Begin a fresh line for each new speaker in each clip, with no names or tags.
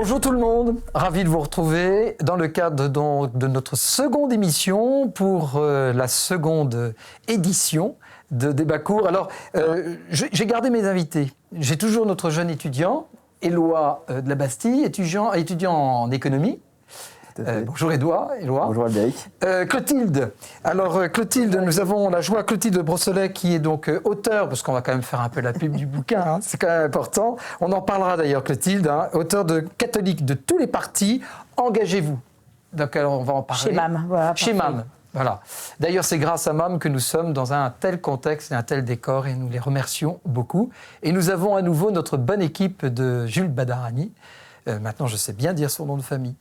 Bonjour tout le monde, ravi de vous retrouver dans le cadre de notre seconde émission pour la seconde édition de Débat court. Alors, j'ai gardé mes invités. J'ai toujours notre jeune étudiant, Éloi de la Bastille, étudiant en économie. Bonjour Éloi.
Bonjour Albéric.
Clotilde. Alors Clotilde, nous avons la joie, Clotilde Brossolet qui est donc auteur, parce qu'on va quand même faire un peu la pub du bouquin, hein, c'est quand même important. On en parlera d'ailleurs Clotilde, hein, auteur de Catholiques de tous les partis, engagez-vous. Donc alors on va en parler.
Chez MAM, voilà.
Chez MAM, voilà. D'ailleurs c'est grâce à MAM que nous sommes dans un tel contexte et un tel décor et nous les remercions beaucoup. Et nous avons à nouveau notre bonne équipe de Jules Badarani. Maintenant je sais bien dire son nom de famille.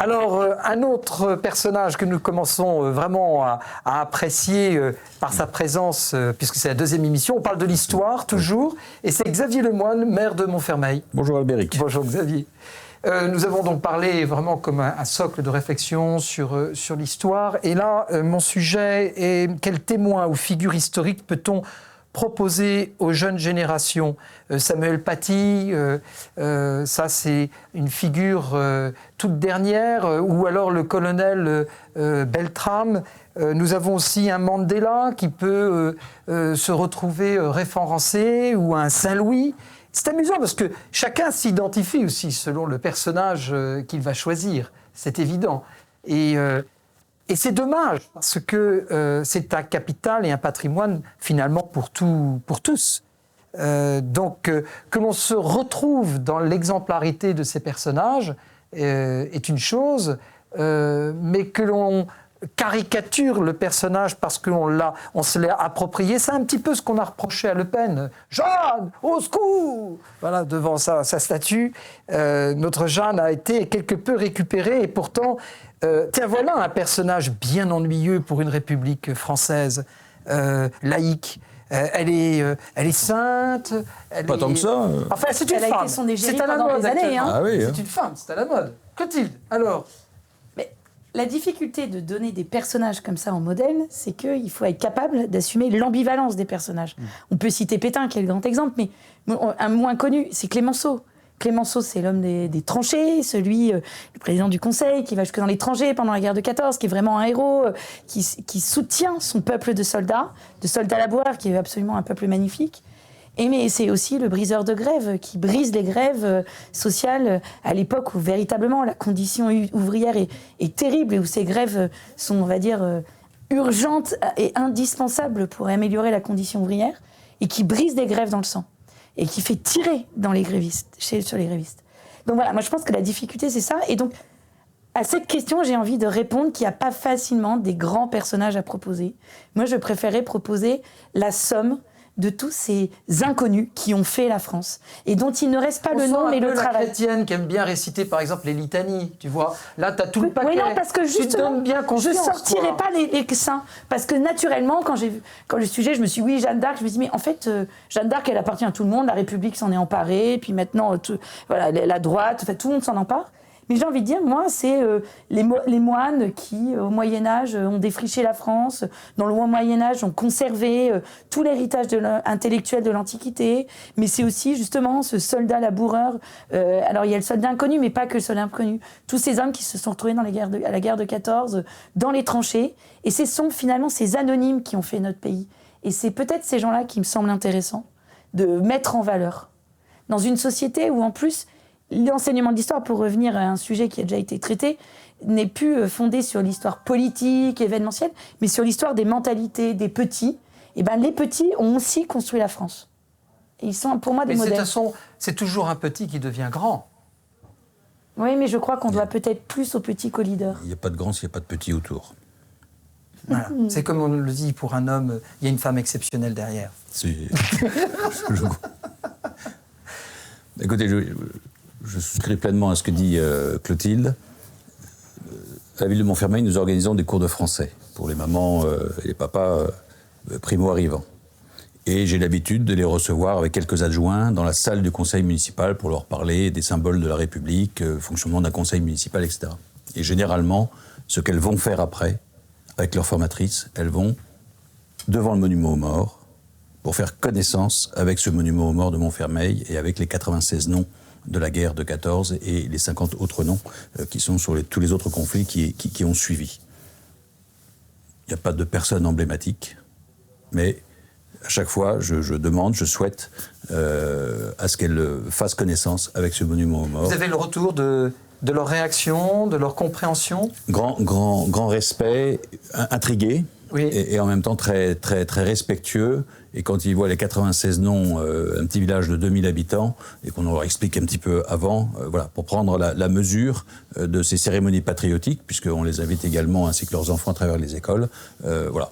Alors, un autre personnage que nous commençons vraiment à apprécier par sa présence, puisque c'est la deuxième émission, on parle de l'histoire toujours, et c'est Xavier Lemoine, maire de Montfermeil.
Bonjour Albéric.
Bonjour Xavier. Nous avons donc parlé vraiment comme un socle de réflexion sur l'histoire, et là, mon sujet est quel témoin ou figure historique peut-on proposer aux jeunes générations. Samuel Paty, ça c'est une figure toute dernière, ou alors le colonel Beltrame. Nous avons aussi un Mandela qui peut se retrouver référencé, ou un Saint-Louis. C'est amusant parce que chacun s'identifie aussi selon le personnage qu'il va choisir, c'est évident. Et c'est dommage, parce que c'est un capital et un patrimoine, finalement, pour tous. Donc, que l'on se retrouve dans l'exemplarité de ces personnages est une chose, mais que l'on caricature le personnage parce qu'on se l'est approprié, c'est un petit peu ce qu'on a reproché à Le Pen. Jeanne, au secours! Voilà, devant sa statue, notre Jeanne a été quelque peu récupérée, et pourtant... tiens, voilà un personnage bien ennuyeux pour une République française, laïque. Elle est sainte.
Pas tant que ça.
Enfin, c'est une
Elle a
femme.
été son égérie
C'est à la
pendant
mode
des années.
actuellement.
Ah oui,
c'est une femme, c'est à la mode. Clotilde, alors.
Mais la difficulté de donner des personnages comme ça en modèle, c'est qu'il faut être capable d'assumer l'ambivalence des personnages. On peut citer Pétain, qui est le grand exemple, mais un moins connu, c'est Clémenceau. Clémenceau, c'est l'homme des tranchées, le président du Conseil, qui va jusque dans les tranchées pendant la guerre de 14, qui est vraiment un héros, qui soutient son peuple de soldats laboureurs, qui est absolument un peuple magnifique. Mais c'est aussi le briseur de grève, qui brise les grèves sociales à l'époque où véritablement la condition ouvrière est terrible, et où ces grèves sont, on va dire, urgentes et indispensables pour améliorer la condition ouvrière, et qui brise des grèves dans le sang. Et qui fait tirer dans les grévistes, sur les grévistes. Donc voilà, moi je pense que la difficulté c'est ça. Et donc, à cette question, j'ai envie de répondre qu'il n'y a pas facilement des grands personnages à proposer. Moi, je préférais proposer la somme de tous ces inconnus qui ont fait la France, et dont il ne reste pas le nom, mais le travail.
La chrétienne qui aime bien réciter, par exemple, les litanies, tu vois. Là, tu as tout le paquet.
Oui, non, parce que justement, je ne sortirai pas les saints. Parce que naturellement, quand le sujet, je me suis dit, oui, Jeanne d'Arc, je me suis dit, mais en fait, Jeanne d'Arc, elle appartient à tout le monde, la République s'en est emparée, puis maintenant, voilà, la droite, tout le monde s'en empare. Mais j'ai envie de dire, moi, c'est les moines qui, au Moyen-Âge, ont défriché la France, dans le Moyen-Âge, ont conservé tout l'héritage intellectuel de l'Antiquité. Mais c'est aussi, justement, ce soldat laboureur. Alors, il y a le soldat inconnu, mais pas que le soldat inconnu. Tous ces hommes qui se sont retrouvés à la guerre de 14, dans les tranchées. Et ce sont finalement ces anonymes qui ont fait notre pays. Et c'est peut-être ces gens-là qui me semblent intéressants de mettre en valeur. Dans une société où, en plus... L'enseignement de l'histoire, pour revenir à un sujet qui a déjà été traité, n'est plus fondé sur l'histoire politique, événementielle, mais sur l'histoire des mentalités, des petits. Et ben, les petits ont aussi construit la France. Et ils sont pour moi des modèles.
De toute façon, c'est toujours un petit qui devient grand.
Oui, mais je crois qu'on doit peut-être plus aux petits qu'aux leaders.
Il n'y a pas de grand s'il n'y a pas de petit autour.
Voilà. C'est comme on le dit pour un homme, il y a une femme exceptionnelle derrière.
Écoutez, je souscris pleinement à ce que dit Clotilde. À la ville de Montfermeil, nous organisons des cours de français pour les mamans et les papas primo-arrivants. Et j'ai l'habitude de les recevoir avec quelques adjoints dans la salle du conseil municipal pour leur parler des symboles de la République, fonctionnement d'un conseil municipal, etc. Et généralement, ce qu'elles vont faire après, avec leur formatrice, elles vont devant le monument aux morts pour faire connaissance avec ce monument aux morts de Montfermeil et avec les 96 noms de la guerre de 14 et les 50 autres noms qui sont sur tous les autres conflits qui ont suivi. Il n'y a pas de personne emblématique, mais à chaque fois, je demande, je souhaite à ce qu'elle fasse connaissance avec ce monument aux morts.
Vous avez le retour de leur réaction, de leur compréhension?
Grand respect, intrigué,
oui.
et en même temps très respectueux. Et quand ils voient les 96 noms, un petit village de 2000 habitants, et qu'on leur explique un petit peu avant, voilà, pour prendre la mesure de ces cérémonies patriotiques, puisqu'on les invite également, ainsi que leurs enfants, à travers les écoles, voilà.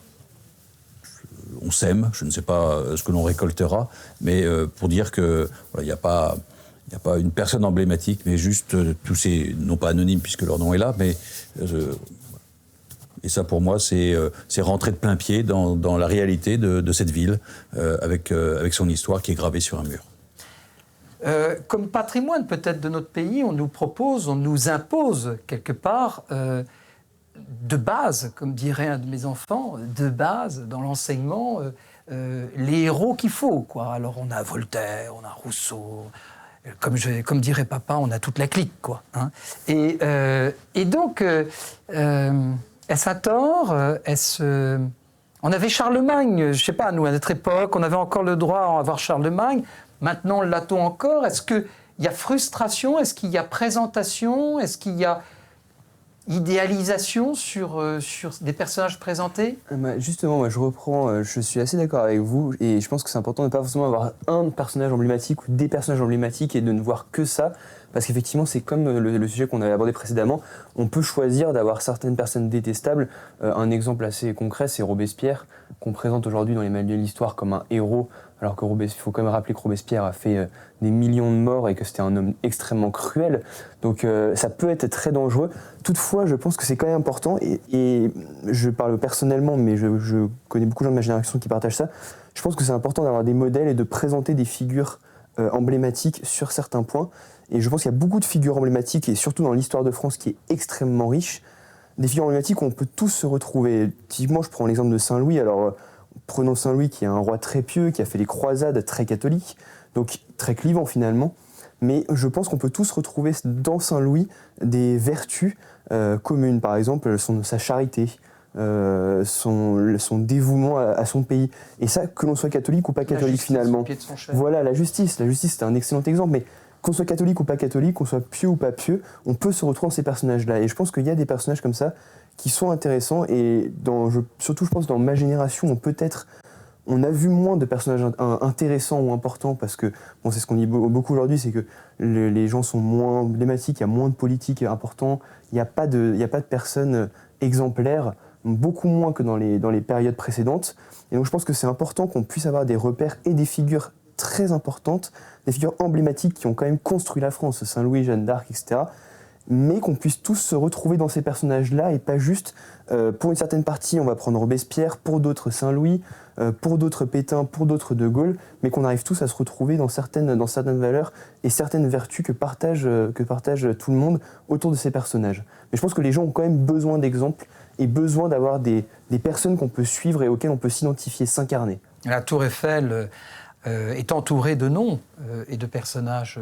On sème, je ne sais pas ce que l'on récoltera, mais pour dire que voilà, il n'y a pas une personne emblématique, mais juste tous ces, non pas anonymes puisque leur nom est là, mais et ça pour moi c'est rentrer de plein pied dans la réalité de cette ville avec son histoire qui est gravée sur un mur.
Comme patrimoine peut-être de notre pays, on nous impose quelque part de base, comme dirait un de mes enfants, de base dans l'enseignement, les héros qu'il faut, quoi. Alors on a Voltaire, on a Rousseau, comme dirait papa, on a toute la clique, quoi. Hein. Et donc, est-ce à tort? On avait Charlemagne, je sais pas, nous à notre époque, on avait encore le droit à avoir Charlemagne. Maintenant, l'a-t-on encore? Est-ce qu'il y a frustration? Est-ce qu'il y a présentation? Est-ce qu'il y a idéalisation sur des personnages présentés?
Justement, moi je reprends, je suis assez d'accord avec vous et je pense que c'est important de ne pas forcément avoir un personnage emblématique ou des personnages emblématiques et de ne voir que ça, parce qu'effectivement c'est comme le sujet qu'on avait abordé précédemment, on peut choisir d'avoir certaines personnes détestables. Un exemple assez concret, c'est Robespierre, qu'on présente aujourd'hui dans les manuels d'histoire comme un héros, alors il faut quand même rappeler que Robespierre a fait des millions de morts et que c'était un homme extrêmement cruel. Donc ça peut être très dangereux. Toutefois, je pense que c'est quand même important, et je parle personnellement, mais je connais beaucoup de gens de ma génération qui partagent ça. Je pense que c'est important d'avoir des modèles et de présenter des figures emblématiques sur certains points. Et je pense qu'il y a beaucoup de figures emblématiques, et surtout dans l'histoire de France qui est extrêmement riche, des figures emblématiques où on peut tous se retrouver. Typiquement, je prends l'exemple de Saint-Louis. Alors, prenons Saint-Louis qui est un roi très pieux, qui a fait les croisades, très catholique, donc très clivant finalement. Mais je pense qu'on peut tous retrouver dans Saint-Louis des vertus communes, par exemple sa charité, son dévouement à son pays. Et ça, que l'on soit catholique ou pas catholique finalement. Voilà, la justice c'est un excellent exemple, mais qu'on soit catholique ou pas catholique, qu'on soit pieux ou pas pieux, on peut se retrouver dans ces personnages-là. Et je pense qu'il y a des personnages comme ça qui sont intéressants, et surtout je pense dans ma génération, on a vu moins de personnages intéressants ou importants, parce que, bon, c'est ce qu'on dit beaucoup aujourd'hui, c'est que les gens sont moins emblématiques, il y a moins de politiques importants, il n'y a pas de personnes exemplaires, beaucoup moins que dans les périodes précédentes. Et donc je pense que c'est important qu'on puisse avoir des repères et des figures très importantes, des figures emblématiques qui ont quand même construit la France, Saint-Louis, Jeanne d'Arc, etc., mais qu'on puisse tous se retrouver dans ces personnages-là, et pas juste, pour une certaine partie, on va prendre Robespierre, pour d'autres Saint-Louis, pour d'autres Pétain, pour d'autres De Gaulle, mais qu'on arrive tous à se retrouver dans certaines valeurs et certaines vertus que partage tout le monde autour de ces personnages. Mais je pense que les gens ont quand même besoin d'exemples et besoin d'avoir des personnes qu'on peut suivre et auxquelles on peut s'identifier, s'incarner.
La Tour Eiffel est entourée de noms et de personnages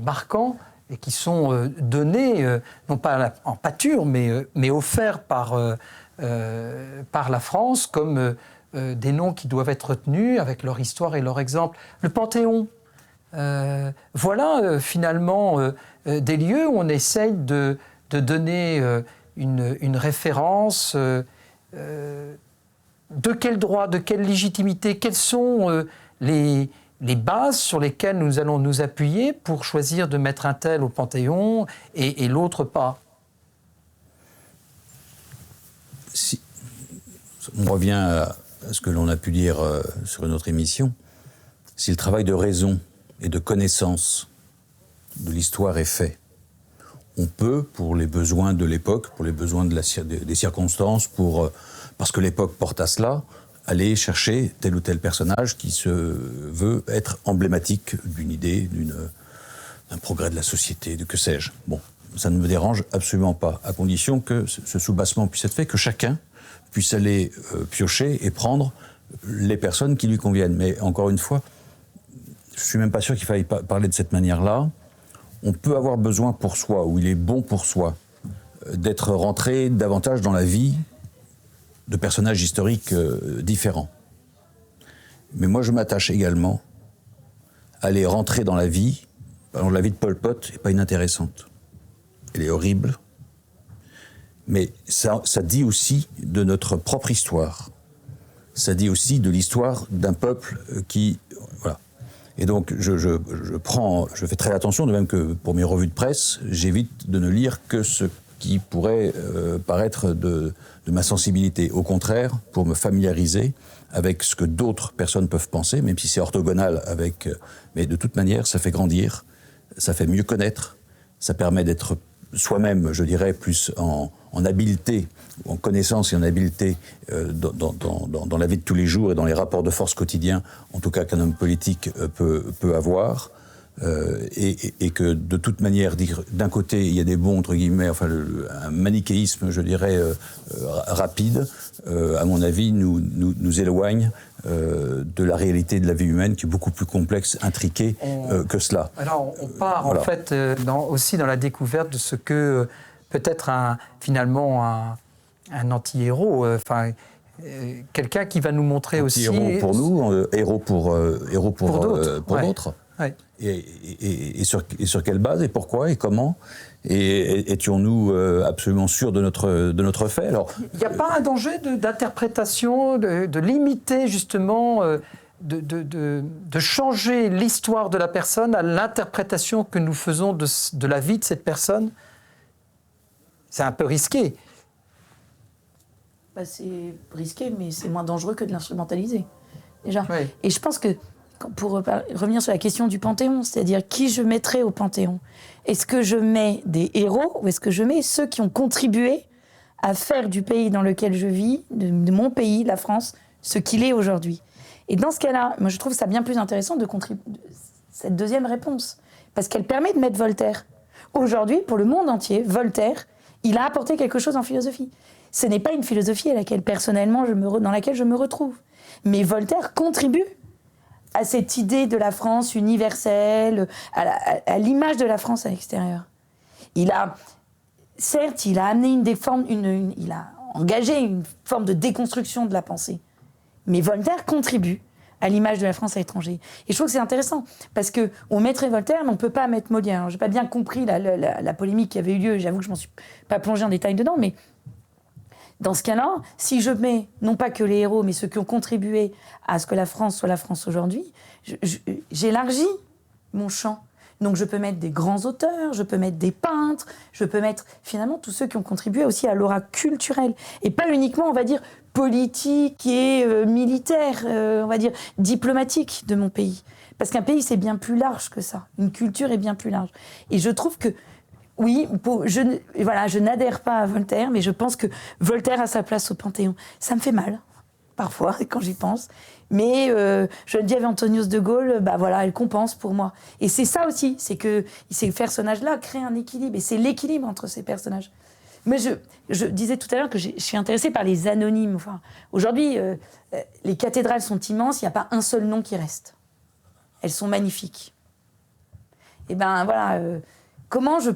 marquants, et qui sont donnés, non pas en pâture, mais offerts par la France comme des noms qui doivent être retenus avec leur histoire et leur exemple. Le Panthéon, voilà finalement des lieux où on essaye de donner une référence. De quel droit, de quelle légitimité, quelles sont les bases sur lesquelles nous allons nous appuyer pour choisir de mettre un tel au Panthéon et l'autre pas?
Si on revient à ce que l'on a pu dire sur une autre émission, si le travail de raison et de connaissance de l'histoire est fait, on peut, pour les besoins de l'époque, pour les besoins des circonstances, parce que l'époque porte à cela, aller chercher tel ou tel personnage qui se veut être emblématique d'une idée, d'un progrès de la société, de que sais-je. Bon, ça ne me dérange absolument pas, à condition que ce soubassement puisse être fait, que chacun puisse aller piocher et prendre les personnes qui lui conviennent. Mais encore une fois, je ne suis même pas sûr qu'il faille parler de cette manière-là, on peut avoir besoin pour soi, ou il est bon pour soi, d'être rentré davantage dans la vie de personnages historiques différents. Mais moi, je m'attache également à aller rentrer dans la vie. Par exemple, la vie de Pol Pot n'est pas inintéressante. Elle est horrible. Mais ça dit aussi de notre propre histoire. Ça dit aussi de l'histoire d'un peuple qui... Voilà. Et donc, je fais très attention, de même que pour mes revues de presse, j'évite de ne lire que ce qui pourrait paraître de ma sensibilité. Au contraire, pour me familiariser avec ce que d'autres personnes peuvent penser, même si c'est orthogonal avec... mais de toute manière, ça fait grandir, ça fait mieux connaître, ça permet d'être soi-même, je dirais, plus en habileté, en connaissance et en habileté dans la vie de tous les jours et dans les rapports de force quotidiens, en tout cas qu'un homme politique peut avoir. Et que de toute manière, d'un côté, il y a des bons, entre guillemets, enfin un manichéisme, je dirais, rapide, à mon avis, nous éloigne de la réalité de la vie humaine, qui est beaucoup plus complexe, intriquée que cela.
Alors, on part
voilà.
en fait aussi dans la découverte de ce que peut-être finalement un anti-héros, quelqu'un qui va nous montrer aussi...
Héros pour nous, héros pour d'autres.
Ouais.
Et sur quelle base, et pourquoi, et comment, et étions-nous absolument sûrs de notre fait? Alors,
il n'y a pas un danger d'interprétation, de limiter justement, de changer l'histoire de la personne à l'interprétation que nous faisons de la vie de cette personne? C'est un peu risqué.
C'est risqué, mais c'est moins dangereux que de l'instrumentaliser, déjà.
Oui.
Et je pense que, pour revenir sur la question du Panthéon, c'est-à-dire qui je mettrais au Panthéon, est-ce que je mets des héros ou est-ce que je mets ceux qui ont contribué à faire du pays dans lequel je vis, de mon pays, la France, ce qu'il est aujourd'hui? Et dans ce cas-là, moi je trouve ça bien plus intéressant de cette deuxième réponse, parce qu'elle permet de mettre Voltaire. Aujourd'hui, pour le monde entier, Voltaire, il a apporté quelque chose en philosophie. Ce n'est pas une philosophie à laquelle personnellement dans laquelle je me retrouve, mais Voltaire contribue à cette idée de la France universelle, à l'image de la France à l'extérieur. Certes, il a amené il a engagé une forme de déconstruction de la pensée, mais Voltaire contribue à l'image de la France à l'étranger. Et je trouve que c'est intéressant, parce qu'on mettrait Voltaire, mais on ne peut pas mettre Molière. Alors, je n'ai pas bien compris la polémique qui avait eu lieu, j'avoue que je ne m'en suis pas plongée en détail dedans, mais dans ce cas-là, si je mets non pas que les héros, mais ceux qui ont contribué à ce que la France soit la France aujourd'hui, j'élargis mon champ. Donc je peux mettre des grands auteurs, je peux mettre des peintres, je peux mettre finalement tous ceux qui ont contribué aussi à l'aura culturelle. Et pas uniquement, on va dire, politique et militaire, on va dire, diplomatique de mon pays. Parce qu'un pays, c'est bien plus large que ça. Une culture est bien plus large. Et je trouve que oui, je n'adhère pas à Voltaire, mais je pense que Voltaire a sa place au Panthéon. Ça me fait mal, parfois, quand j'y pense. Mais Geneviève Antonius de Gaulle, elle compense pour moi. Et c'est ça aussi, c'est que ces personnages-là créent un équilibre. Et c'est l'équilibre entre ces personnages. Mais je disais tout à l'heure que je suis intéressée par les anonymes. Enfin, aujourd'hui, les cathédrales sont immenses, il n'y a pas un seul nom qui reste. Elles sont magnifiques. Et comment je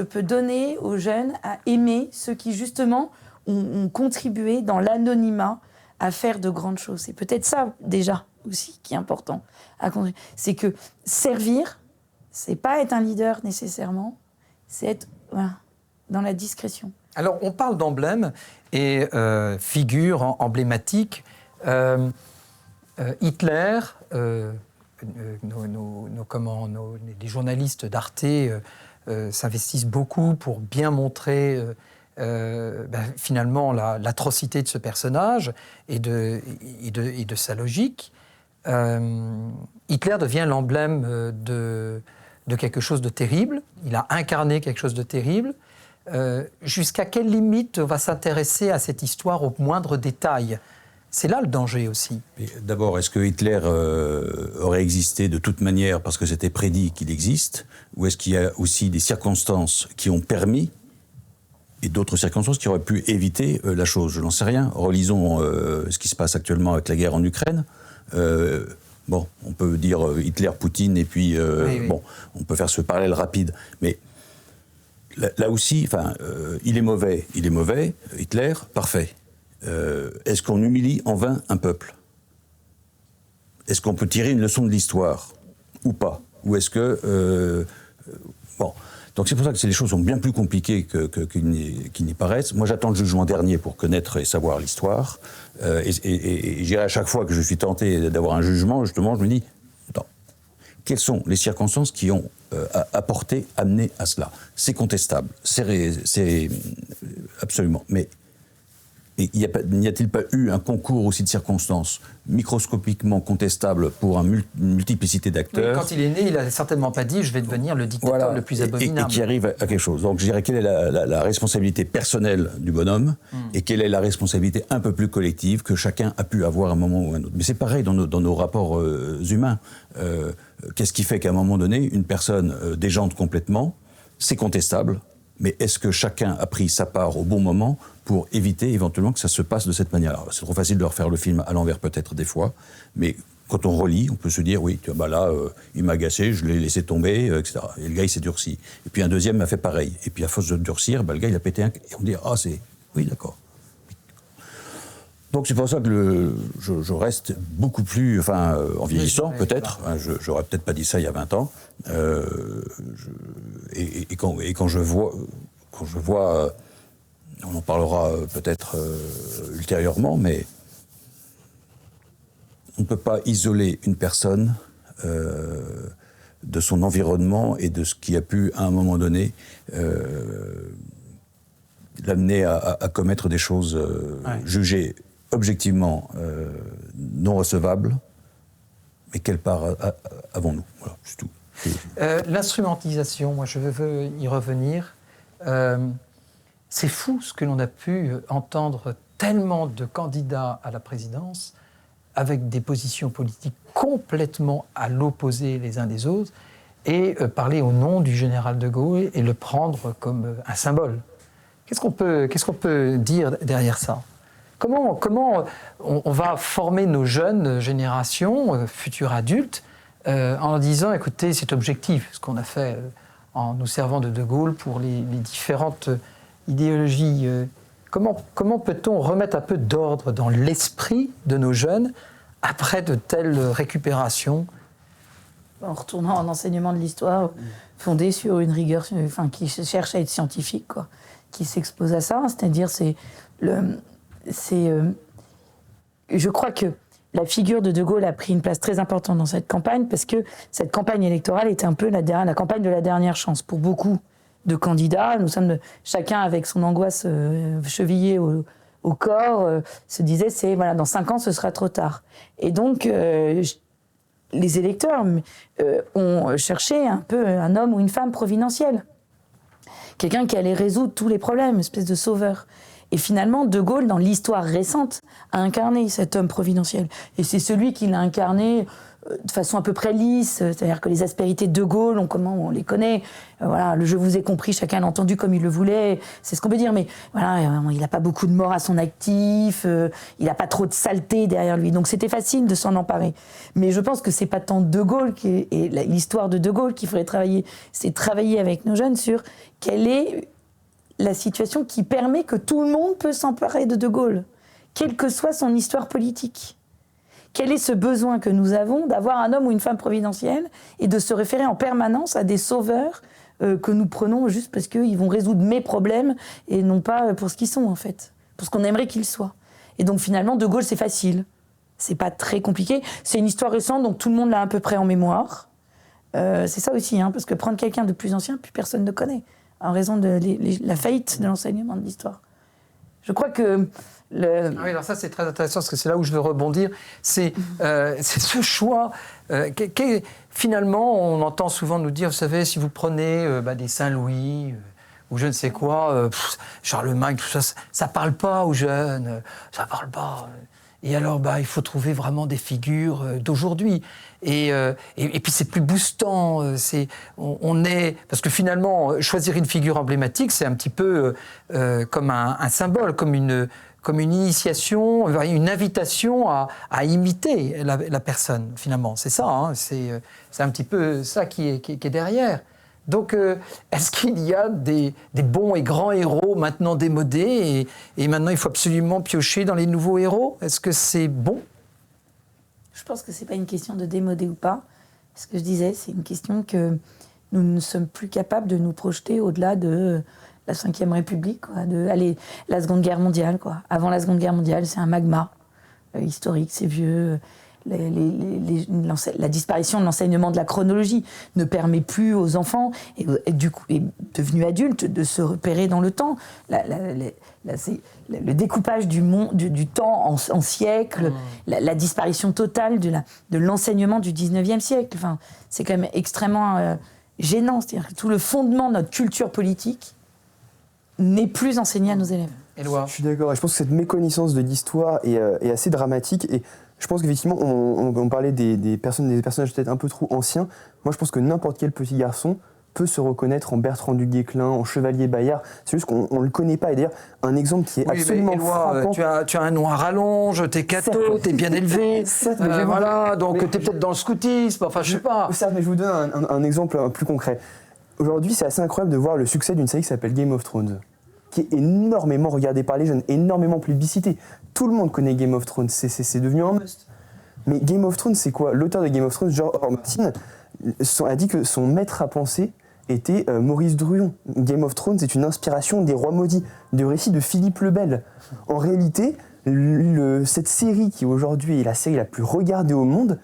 peux donner aux jeunes à aimer ceux qui, justement, ont contribué dans l'anonymat à faire de grandes choses. C'est peut-être ça, déjà, aussi, qui est important. C'est que servir, c'est pas être un leader, nécessairement, c'est être dans la discrétion.
Alors, on parle d'emblèmes et figures emblématiques. Hitler, les journalistes d'Arte s'investissent beaucoup pour bien montrer finalement l'atrocité de ce personnage et de sa logique. Hitler devient l'emblème de quelque chose de terrible. Il a incarné quelque chose de terrible. Jusqu'à quelle limite on va s'intéresser à cette histoire au moindre détail? C'est là le danger aussi.
D'abord, est-ce que Hitler aurait existé de toute manière parce que c'était prédit qu'il existe? Ou est-ce qu'il y a aussi des circonstances qui ont permis et d'autres circonstances qui auraient pu éviter la chose? Je n'en sais rien. Relisons ce qui se passe actuellement avec la guerre en Ukraine. Bon, on peut dire Hitler, Poutine, et puis, bon, on peut faire ce parallèle rapide. Mais là aussi, il est mauvais, Hitler, parfait. Est-ce qu'on humilie en vain un peuple ? Est-ce qu'on peut tirer une leçon de l'histoire ? Ou pas ? Ou est-ce que... bon, donc c'est pour ça que les choses sont bien plus compliquées qu'il n'y paraissent. Moi, j'attends le jugement dernier pour connaître et savoir l'histoire. Et je dirais à chaque fois que je suis tenté d'avoir un jugement, justement, je me dis, attends, quelles sont les circonstances qui ont amené à cela ? C'est contestable, c'est absolument. Mais n'y a-t-il pas eu un concours aussi de circonstances microscopiquement contestables pour une multiplicité d'acteurs ?
Quand il est né, il n'a certainement pas dit « je vais devenir le dictateur le plus abominable ».
Et qui arrive à quelque chose. Donc je dirais quelle est la responsabilité personnelle du bonhomme et quelle est la responsabilité un peu plus collective que chacun a pu avoir à un moment ou à un autre. Mais c'est pareil dans nos rapports humains. Qu'est-ce qui fait qu'à un moment donné, une personne déjante complètement ? C'est contestable. Mais est-ce que chacun a pris sa part au bon moment pour éviter éventuellement que ça se passe de cette manière ? Alors, c'est trop facile de refaire le film à l'envers peut-être des fois, mais quand on relit, on peut se dire oui, là, il m'a agacé, je l'ai laissé tomber, etc. Et le gars, il s'est durci. Et puis un deuxième m'a fait pareil. Et puis à force de durcir, le gars, il a pété un... Et on dit oui, d'accord. Donc c'est pour ça que je reste beaucoup plus, en vieillissant peut-être, j'aurais peut-être pas dit ça il y a 20 ans, et quand je vois, on en parlera peut-être ultérieurement, mais on ne peut pas isoler une personne de son environnement et de ce qui a pu, à un moment donné, l'amener à commettre des choses jugées objectivement non recevables, mais quelle part avons-nous ? Voilà, c'est tout.
L'instrumentalisation, moi je veux y revenir. C'est fou ce que l'on a pu entendre tellement de candidats à la présidence avec des positions politiques complètement à l'opposé les uns des autres et parler au nom du général de Gaulle et le prendre comme un symbole. Qu'est-ce qu'on peut dire derrière ça ? Comment on va former nos jeunes générations, futurs adultes, en disant, écoutez, c'est objectif, ce qu'on a fait en nous servant de Gaulle pour les différentes idéologies. Comment peut-on remettre un peu d'ordre dans l'esprit de nos jeunes après de telles récupérations ?
En retournant en enseignement de l'histoire, fondé sur une rigueur, qui cherche à être scientifique, qui s'expose à ça, c'est-à-dire je crois que la figure de Gaulle a pris une place très importante dans cette campagne parce que cette campagne électorale était un peu la campagne de la dernière chance pour beaucoup de candidats. Nous sommes chacun avec son angoisse chevillée au corps, se disait dans 5 ans ce sera trop tard. Et donc les électeurs ont cherché un peu un homme ou une femme providentielle, quelqu'un qui allait résoudre tous les problèmes, une espèce de sauveur. Et finalement, De Gaulle, dans l'histoire récente, a incarné cet homme providentiel. Et c'est celui qui l'a incarné de façon à peu près lisse, c'est-à-dire que les aspérités de Gaulle, on les connaît. Le « je vous ai compris », chacun l'a entendu comme il le voulait, c'est ce qu'on peut dire. Mais il n'a pas beaucoup de morts à son actif, il n'a pas trop de saleté derrière lui. Donc c'était facile de s'en emparer. Mais je pense que c'est pas tant De Gaulle et l'histoire de Gaulle qu'il faudrait travailler. C'est travailler avec nos jeunes sur quelle est la situation qui permet que tout le monde peut s'emparer de Gaulle, quelle que soit son histoire politique. Quel est ce besoin que nous avons d'avoir un homme ou une femme providentielle et de se référer en permanence à des sauveurs que nous prenons juste parce qu'ils vont résoudre mes problèmes et non pas pour ce qu'ils sont, en fait, pour ce qu'on aimerait qu'ils soient. Et donc finalement, De Gaulle, c'est facile. C'est pas très compliqué. C'est une histoire récente, donc tout le monde l'a à peu près en mémoire. C'est ça aussi, parce que prendre quelqu'un de plus ancien, plus personne ne connaît, en raison de la faillite de l'enseignement de l'histoire. Je crois que...
Oui, alors ça c'est très intéressant parce que c'est là où je veux rebondir. C'est ce choix. Finalement, on entend souvent nous dire, vous savez, si vous prenez des Saint-Louis ou je ne sais quoi, Charlemagne, tout ça, ça parle pas aux jeunes, ça parle pas. Et alors, il faut trouver vraiment des figures d'aujourd'hui. Et puis c'est plus boostant. Parce que finalement, choisir une figure emblématique, c'est un petit peu comme un symbole, comme comme une initiation, une invitation à imiter la personne, finalement. C'est ça, hein, c'est un petit peu ça qui est derrière. Donc, est-ce qu'il y a des bons et grands héros maintenant démodés et maintenant il faut absolument piocher dans les nouveaux héros? Est-ce que c'est bon?
Je pense que ce n'est pas une question de démoder ou pas. Ce que je disais, c'est une question que nous ne sommes plus capables de nous projeter au-delà de la Ve République, quoi, la Seconde Guerre mondiale. Quoi. Avant la Seconde Guerre mondiale, c'est un magma historique, c'est vieux. La disparition de l'enseignement de la chronologie ne permet plus aux enfants, et du coup, et devenus adultes, de se repérer dans le temps. Le découpage du temps en siècles, la disparition totale de l'enseignement du 19e siècle. Enfin, c'est quand même extrêmement gênant. C'est-à-dire que tout le fondement de notre culture politique n'est plus enseigné à nos élèves.
Éloi.
Je suis d'accord. Et je pense que cette méconnaissance de l'histoire est assez dramatique. Et je pense qu'effectivement, on parlait des personnages peut-être un peu trop anciens. Moi, je pense que n'importe quel petit garçon peut se reconnaître en Bertrand du Guesclin, en Chevalier Bayard. C'est juste qu'on ne le connaît pas. Et d'ailleurs, un exemple qui est absolument frappant...
Tu as un noir à rallonge, t'es catho, t'es bien élevé. Voilà, donc t'es peut-être dans le scoutisme, enfin je sais pas.
Certes, mais je vous donne un exemple plus concret. Aujourd'hui, c'est assez incroyable de voir le succès d'une série qui s'appelle Game of Thrones, qui est énormément regardée par les jeunes, énormément plébiscitée. Tout le monde connaît Game of Thrones, c'est devenu un must. Mais Game of Thrones, c'est quoi? L'auteur de Game of Thrones, George R. R. Martin, a dit que son maître à penser était Maurice Druon. Game of Thrones est une inspiration des Rois Maudits, du récit de Philippe le Bel. En réalité, cette série qui aujourd'hui est la série la plus regardée au monde,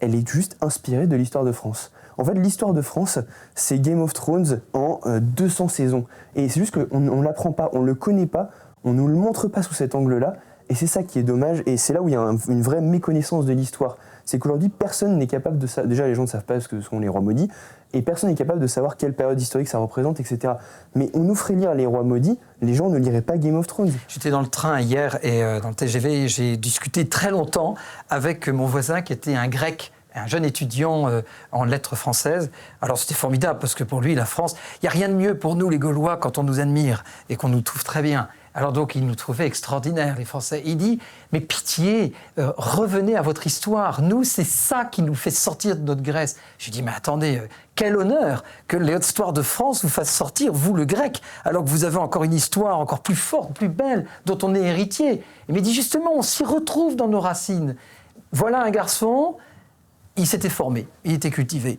elle est juste inspirée de l'histoire de France. En fait, l'histoire de France, c'est Game of Thrones en 200 saisons. Et c'est juste qu'on ne l'apprend pas, on ne le connaît pas, on ne nous le montre pas sous cet angle-là. Et c'est ça qui est dommage, et c'est là où il y a une vraie méconnaissance de l'histoire. C'est qu'aujourd'hui, personne n'est capable de savoir... Déjà, les gens ne savent pas ce que sont les Rois Maudits, et personne n'est capable de savoir quelle période historique ça représente, etc. Mais on nous ferait lire les Rois Maudits, les gens ne liraient pas Game of Thrones.
J'étais dans le train hier, et dans le TGV, et j'ai discuté très longtemps avec mon voisin qui était un grec, un jeune étudiant en lettres françaises. Alors c'était formidable, parce que pour lui, la France, il n'y a rien de mieux pour nous, les Gaulois, quand on nous admire, et qu'on nous trouve très bien. Alors donc, il nous trouvait extraordinaires, les Français. Il dit, mais pitié, revenez à votre histoire. Nous, c'est ça qui nous fait sortir de notre Grèce. Je lui dis, mais attendez, quel honneur que l'histoire de France vous fasse sortir, vous, le grec, alors que vous avez encore une histoire encore plus forte, plus belle, dont on est héritier. Mais il dit, justement, on s'y retrouve dans nos racines. Voilà un garçon, il s'était formé, il était cultivé.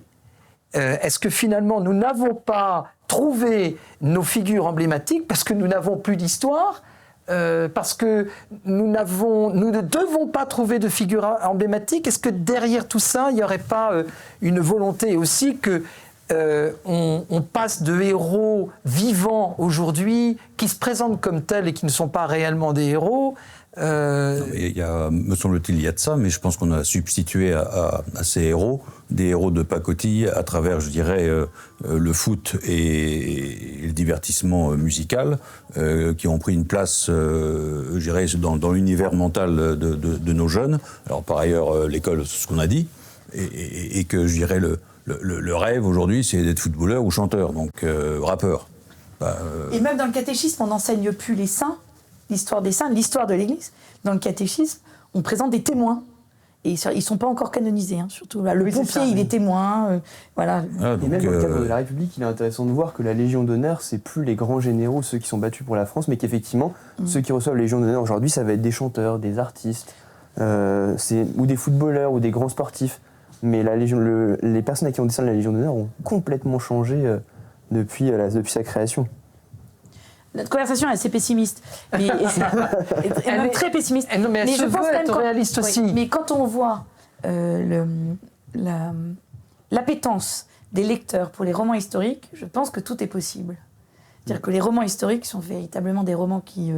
Est-ce que finalement, nous n'avons pas trouvé nos figures emblématiques parce que nous n'avons plus d'histoire, parce que nous ne devons pas trouver de figures emblématiques? Est-ce que derrière tout ça, il n'y aurait pas une volonté aussi que on passe de héros vivants aujourd'hui, qui se présentent comme tels et qui ne sont pas réellement des héros?
Me semble-t-il, il y a de ça, mais je pense qu'on a substitué à ces héros des héros de pacotille à travers, je dirais, le foot et le divertissement musical, qui ont pris une place, je dirais, dans l'univers mental de nos jeunes. Alors par ailleurs, l'école, c'est ce qu'on a dit, et que, je dirais, le rêve aujourd'hui, c'est d'être footballeur ou chanteur, donc rappeur.
Et même dans le catéchisme, on n'enseigne plus les saints, l'histoire des saints, l'histoire de l'Église. Dans le catéchisme, on présente des témoins. Et ils ne sont pas encore canonisés, hein, surtout. Là, le pompier, il est témoin. Voilà.
Et même dans le cadre de la République, il est intéressant de voir que la Légion d'honneur, c'est plus les grands généraux, ceux qui sont battus pour la France, mais qu'effectivement, ceux qui reçoivent la Légion d'honneur aujourd'hui, ça va être des chanteurs, des artistes, ou des footballeurs, ou des grands sportifs. Mais les personnes à qui on décerne la Légion d'honneur ont complètement changé depuis sa création.
Notre conversation est assez pessimiste, mais elle est très pessimiste.
Mais je pense être réaliste aussi.
Mais quand on voit l'appétence des lecteurs pour les romans historiques, je pense que tout est possible. C'est-à-dire que les romans historiques sont véritablement des romans qui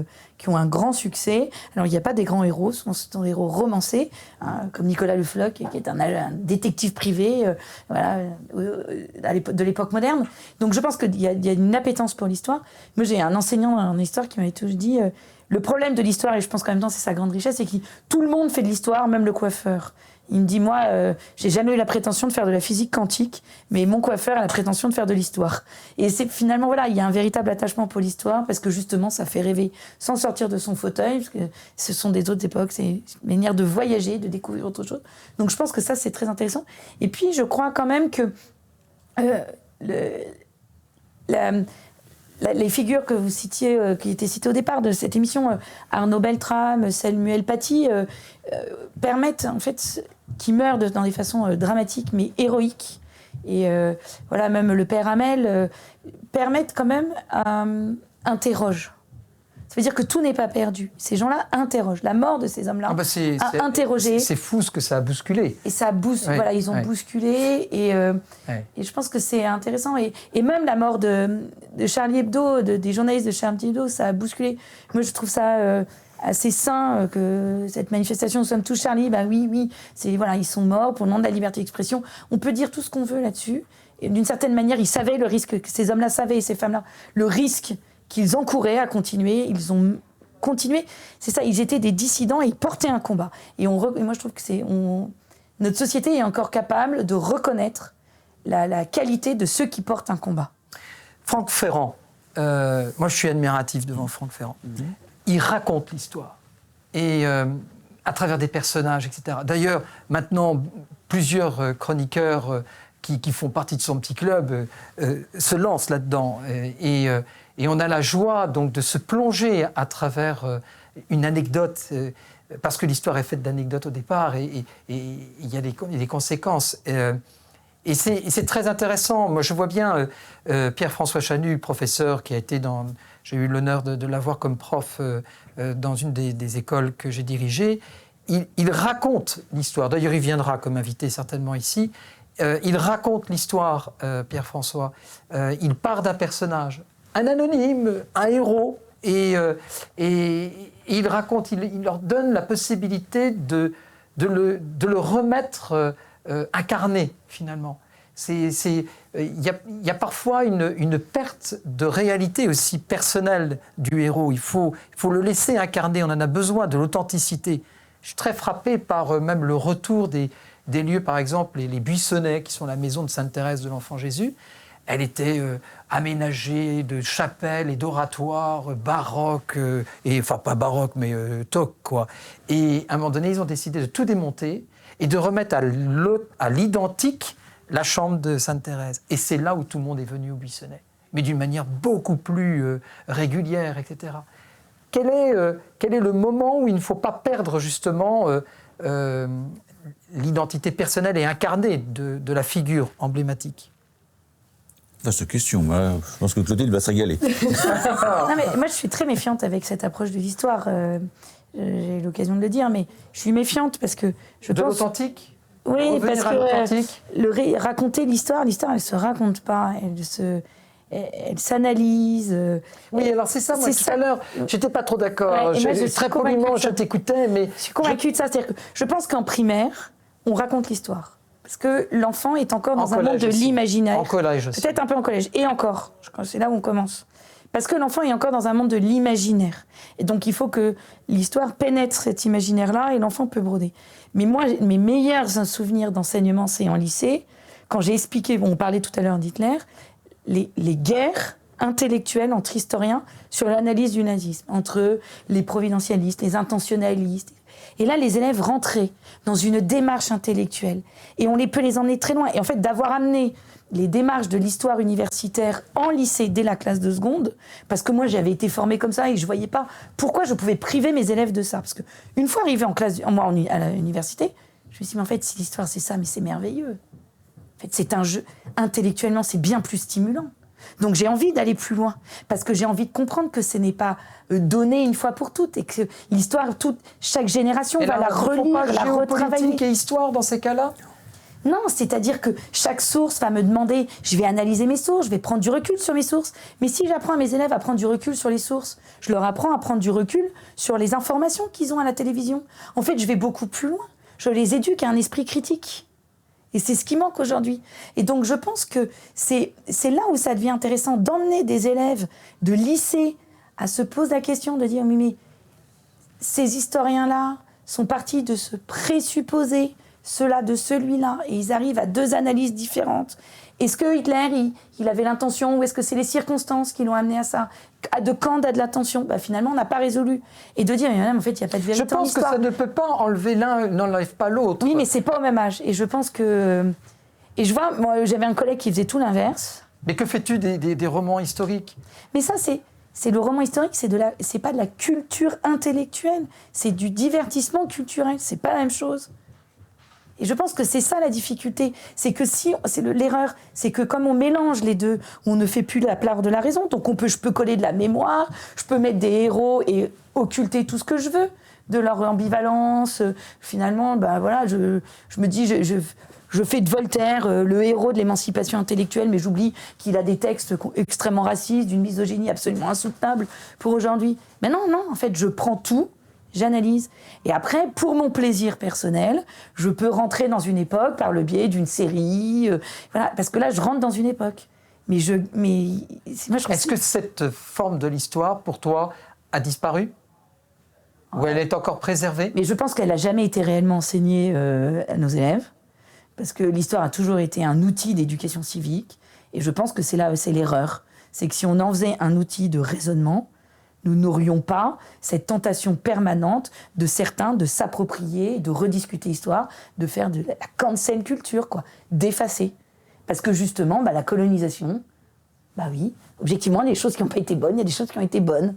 ont un grand succès. Alors, il n'y a pas des grands héros, ce sont des héros romancés, hein, comme Nicolas Le Floch, qui est un détective privé de l'époque moderne. Donc, je pense qu'il y a une appétence pour l'histoire. Moi, j'ai un enseignant en histoire qui m'avait toujours dit le problème de l'histoire, et je pense qu'en même temps, c'est sa grande richesse, c'est que tout le monde fait de l'histoire, même le coiffeur. Il me dit, moi, j'ai jamais eu la prétention de faire de la physique quantique, mais mon coiffeur a la prétention de faire de l'histoire. Et c'est finalement, voilà, il y a un véritable attachement pour l'histoire, parce que justement, ça fait rêver sans sortir de son fauteuil, parce que ce sont des autres époques, c'est une manière de voyager, de découvrir autre chose. Donc je pense que ça, c'est très intéressant. Et puis, je crois quand même que les figures que vous citiez, qui étaient citées au départ de cette émission, Arnaud Beltrame, Samuel Paty, permettent, en fait, qui meurent dans des façons dramatiques, mais héroïques. Et voilà, même le père Hamel, permettent quand même, interrogent. Ça veut dire que tout n'est pas perdu. Ces gens-là interrogent. La mort de ces hommes-là a interrogé.
C'est fou ce que ça a bousculé.
Et ça a bousculé. Voilà, ils ont bousculé. Et je pense que c'est intéressant. Et même la mort de Charlie Hebdo, des journalistes de Charlie Hebdo, ça a bousculé. Moi, je trouve ça assez sain que cette manifestation, nous sommes tous Charlie. Bah oui, voilà, ils sont morts pour le nom de la liberté d'expression. On peut dire tout ce qu'on veut là-dessus. Et d'une certaine manière, ils savaient le risque, que ces hommes-là savaient, et ces femmes-là, le risque qu'ils encouraient à continuer. Ils ont continué. C'est ça, ils étaient des dissidents et ils portaient un combat. Et moi, je trouve que notre société est encore capable de reconnaître la qualité de ceux qui portent un combat.
Franck Ferrand. Moi, je suis admiratif devant Franck Ferrand. Il raconte l'histoire. Et à travers des personnages, etc. D'ailleurs, maintenant, plusieurs chroniqueurs qui font partie de son petit club se lancent là-dedans. Et on a la joie donc de se plonger à travers une anecdote, parce que l'histoire est faite d'anecdotes au départ, et il y a des conséquences. Et c'est très intéressant. Moi, je vois bien Pierre-François Chanu, professeur, qui a été j'ai eu l'honneur de l'avoir comme prof dans une des écoles que j'ai dirigées. Il raconte l'histoire. D'ailleurs, il viendra comme invité certainement ici. Il raconte l'histoire, Pierre-François. Il part d'un personnage, un anonyme, un héros, et il raconte, il leur donne la possibilité de le remettre incarné, finalement. Il y a parfois une perte de réalité aussi personnelle du héros. Il faut le laisser incarner, on en a besoin, de l'authenticité. Je suis très frappé par même le retour des lieux, par exemple, les Buissonnets, qui sont la maison de Sainte-Thérèse de l'Enfant Jésus. Elle était aménagée de chapelles et d'oratoires baroques, enfin pas baroques, mais toc, quoi. Et à un moment donné, ils ont décidé de tout démonter et de remettre à l'identique la chambre de Sainte-Thérèse. Et c'est là où tout le monde est venu au Buissonnet, mais d'une manière beaucoup plus régulière, etc. Quel est le moment où il ne faut pas perdre justement l'identité personnelle et incarnée de la figure emblématique?
Vaste question. Moi, je pense que Clotilde va se régaler.
Non, mais moi, je suis très méfiante avec cette approche de l'histoire. J'ai eu l'occasion de le dire, mais je suis méfiante parce que je pense...
l'authentique?
Oui, parce que raconter l'histoire, elle se raconte pas. Elle s'analyse.
Oui, alors c'est ça, moi, tout à l'heure, j'étais pas trop d'accord. Très poliment, je t'écoutais, mais...
Je suis convaincue de ça. C'est-à-dire que je pense qu'en primaire, on raconte l'histoire. Parce que l'enfant est encore dans un monde de l'imaginaire.
En collège aussi.
Peut-être un peu en collège. Et encore. Je crois que c'est là où on commence. Parce que l'enfant est encore dans un monde de l'imaginaire. Et donc, il faut que l'histoire pénètre cet imaginaire-là et l'enfant peut broder. Mais moi, mes meilleurs souvenirs d'enseignement, c'est en lycée, quand j'ai expliqué, on parlait tout à l'heure d'Hitler, les guerres intellectuelles entre historiens sur l'analyse du nazisme, entre les providentialistes, les intentionnalistes. Et là, les élèves rentraient dans une démarche intellectuelle. Et on peut les emmener très loin. Et en fait, d'avoir amené les démarches de l'histoire universitaire en lycée dès la classe de seconde, parce que moi, j'avais été formée comme ça et je ne voyais pas pourquoi je pouvais priver mes élèves de ça. Parce qu'une fois arrivée à l'université, je me suis dit, mais en fait, si l'histoire, c'est ça, mais c'est merveilleux. En fait, c'est un jeu. Intellectuellement, c'est bien plus stimulant. Donc j'ai envie d'aller plus loin, parce que j'ai envie de comprendre que ce n'est pas donné une fois pour toutes, et que l'histoire, chaque génération va la relire, la retravailler.
Géopolitique et histoire dans ces cas-là ?
Non, c'est-à-dire que chaque source va me demander, je vais analyser mes sources, je vais prendre du recul sur mes sources. Mais si j'apprends à mes élèves à prendre du recul sur les sources, je leur apprends à prendre du recul sur les informations qu'ils ont à la télévision. En fait, je vais beaucoup plus loin. Je les éduque à un esprit critique. Et c'est ce qui manque aujourd'hui. Et donc, je pense que c'est là où ça devient intéressant d'emmener des élèves de lycée à se poser la question de dire, mais ces historiens-là sont partis de se présupposer cela de celui-là, et ils arrivent à 2 analyses différentes. Est-ce que Hitler, il avait l'intention, ou est-ce que c'est les circonstances qui l'ont amené à ça? De quand a de l'attention? Finalement, on n'a pas résolu. Et de dire, mais en fait, il n'y a pas de vérité.
Je pense que ça ne peut pas enlever l'un, n'enlève pas l'autre.
Oui, mais c'est pas au même âge. Et je pense que... Et je vois, moi, j'avais un collègue qui faisait tout l'inverse.
Mais que fais-tu des romans historiques?
Mais ça, c'est le roman historique, c'est pas de la culture intellectuelle, c'est du divertissement culturel, c'est pas la même chose. Et je pense que c'est ça la difficulté, c'est que l'erreur, c'est que comme on mélange les deux, on ne fait plus la part de la raison, donc je peux coller de la mémoire, je peux mettre des héros et occulter tout ce que je veux, de leur ambivalence, finalement, voilà, je me dis, je fais de Voltaire le héros de l'émancipation intellectuelle, mais j'oublie qu'il a des textes extrêmement racistes, d'une misogynie absolument insoutenable pour aujourd'hui. Mais non, en fait, je prends tout, j'analyse. Et après, pour mon plaisir personnel, je peux rentrer dans une époque par le biais d'une série. Voilà, parce que là, je rentre dans une époque. Moi,
Est-ce que cette forme de l'histoire, pour toi, a disparu? Ou elle est encore préservée?
Mais je pense qu'elle n'a jamais été réellement enseignée à nos élèves. Parce que l'histoire a toujours été un outil d'éducation civique. Et je pense que c'est l'erreur. C'est que si on en faisait un outil de raisonnement, nous n'aurions pas cette tentation permanente de certains de s'approprier, de rediscuter l'histoire, de faire de la cancel culture, d'effacer. Parce que justement, la colonisation, oui, objectivement, les choses qui n'ont pas été bonnes, il y a des choses qui ont été bonnes.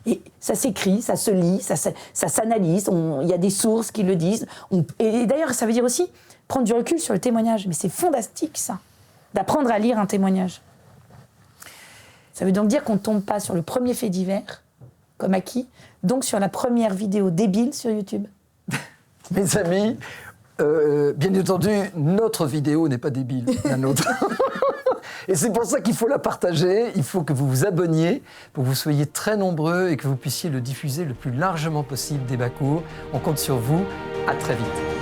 Et ça s'écrit, ça se lit, ça s'analyse, il y a des sources qui le disent. Et d'ailleurs, ça veut dire aussi prendre du recul sur le témoignage. Mais c'est fantastique, ça, d'apprendre à lire un témoignage. Ça veut donc dire qu'on ne tombe pas sur le premier fait divers, comme acquis, donc sur la première vidéo débile sur YouTube.
Mes amis, bien entendu, notre vidéo n'est pas débile, la nôtre. Et c'est pour ça qu'il faut la partager, il faut que vous vous abonniez, pour que vous soyez très nombreux et que vous puissiez le diffuser le plus largement possible, Débat Court. On compte sur vous, à très vite.